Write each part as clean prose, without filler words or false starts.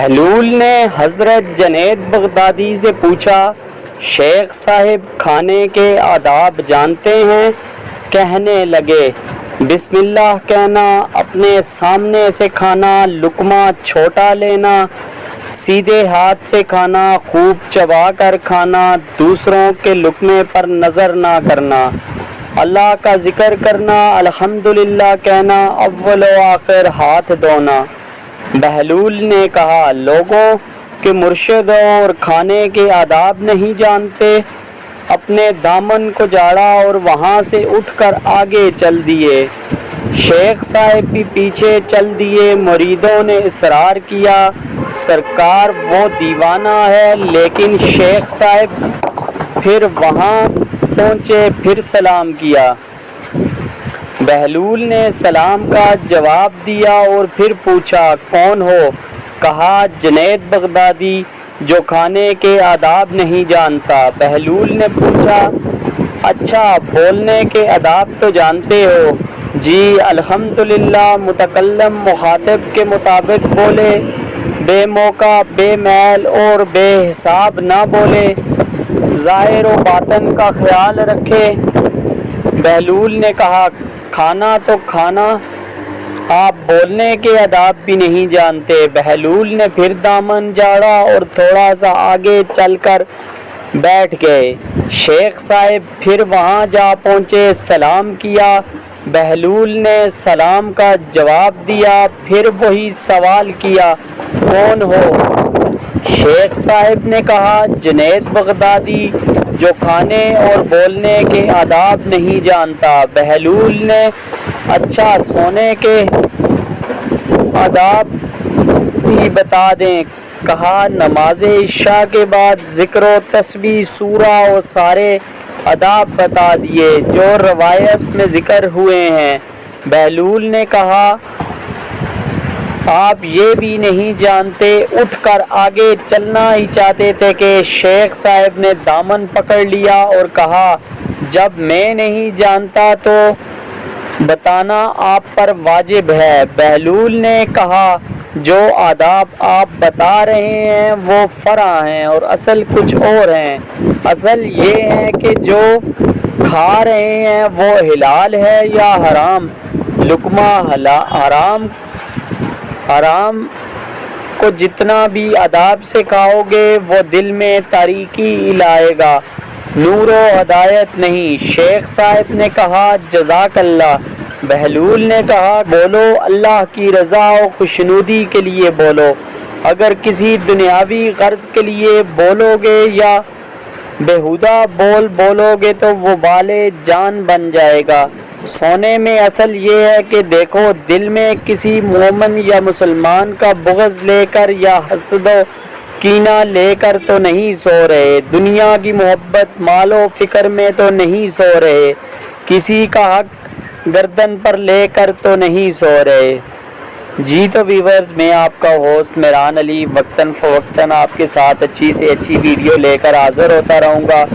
بہلول نے حضرت جنید بغدادی سے پوچھا، شیخ صاحب کھانے کے آداب جانتے ہیں؟ کہنے لگے، بسم اللہ کہنا، اپنے سامنے سے کھانا، لقمہ چھوٹا لینا، سیدھے ہاتھ سے کھانا، خوب چبا کر کھانا، دوسروں کے لقمے پر نظر نہ کرنا، اللہ کا ذکر کرنا، الحمدللہ کہنا، اول و آخر ہاتھ دھونا۔ بہلول نے کہا، لوگوں کے مرشد اور کھانے کے آداب نہیں جانتے؟ اپنے دامن کو جھاڑا اور وہاں سے اٹھ کر آگے چل دیے۔ شیخ صاحب بھی پیچھے چل دیے۔ مریدوں نے اصرار کیا، سرکار وہ دیوانہ ہے، لیکن شیخ صاحب پھر وہاں پہنچے، پھر سلام کیا۔ بہلول نے سلام کا جواب دیا اور پھر پوچھا، کون ہو؟ کہا، جنید بغدادی، جو کھانے کے آداب نہیں جانتا۔ بہلول نے پوچھا، اچھا، بولنے کے آداب تو جانتے ہو؟ جی الحمدللہ۔ متکلم مخاطب کے مطابق بولے، بے موقع، بے میل اور بے حساب نہ بولے، ظاہر و باطن کا خیال رکھے۔ بہلول نے کہا، کھانا تو کھانا، آپ بولنے کے آداب بھی نہیں جانتے۔ بہلول نے پھر دامن جھاڑا اور تھوڑا سا آگے چل کر بیٹھ گئے۔ شیخ صاحب پھر وہاں جا پہنچے، سلام کیا۔ بہلول نے سلام کا جواب دیا، پھر وہی سوال کیا، کون ہو؟ شیخ صاحب نے کہا، جنید بغدادی، جو کھانے اور بولنے کے آداب نہیں جانتا۔ بہلول نے، اچھا، سونے کے آداب بھی بتا دیں؟ کہا، نماز عشاء کے بعد ذکر و تسبیح، سورہ و سارے آداب بتا دیے جو روایت میں ذکر ہوئے ہیں۔ بہلول نے کہا، آپ یہ بھی نہیں جانتے؟ اٹھ کر آگے چلنا ہی چاہتے تھے کہ شیخ صاحب نے دامن پکڑ لیا اور کہا، جب میں نہیں جانتا تو بتانا آپ پر واجب ہے۔ بہلول نے کہا، جو آداب آپ بتا رہے ہیں وہ فرع ہیں اور اصل کچھ اور ہیں۔ اصل یہ ہے کہ جو کھا رہے ہیں وہ حلال ہے یا حرام۔ لقمہ حرام کو جتنا بھی آداب سے کھاؤ گے وہ دل میں تاریکی لائے گا، نور و ہدایت نہیں۔ شیخ صاحب نے کہا، جزاک اللہ۔ بہلول نے کہا، بولو، اللہ کی رضا و خوشنودی کے لیے بولو۔ اگر کسی دنیاوی غرض کے لیے بولو گے یا بیہودہ بولو گے تو وہ بالِ جان بن جائے گا۔ سونے میں اصل یہ ہے کہ دیکھو، دل میں کسی مومن یا مسلمان کا بغض لے کر یا حسد و کینہ لے کر تو نہیں سو رہے، دنیا کی محبت، مال و فکر میں تو نہیں سو رہے، کسی کا حق گردن پر لے کر تو نہیں سو رہے۔ جی تو ویورز، میں آپ کا ہوسٹ میران علی وقتاً فوقتاً آپ کے ساتھ اچھی سے اچھی ویڈیو لے کر حاضر ہوتا رہوں گا۔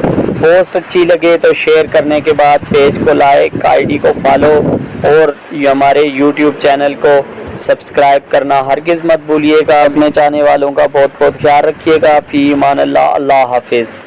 پوسٹ اچھی لگے تو شیئر کرنے کے بعد پیج کو لائک، آئی ڈی کو فالو اور ہمارے یوٹیوب چینل کو سبسکرائب کرنا ہرگز مت بھولیے گا۔ اپنے چاہنے والوں کا بہت بہت خیال رکھیے گا۔ فی امان اللہ، اللہ حافظ۔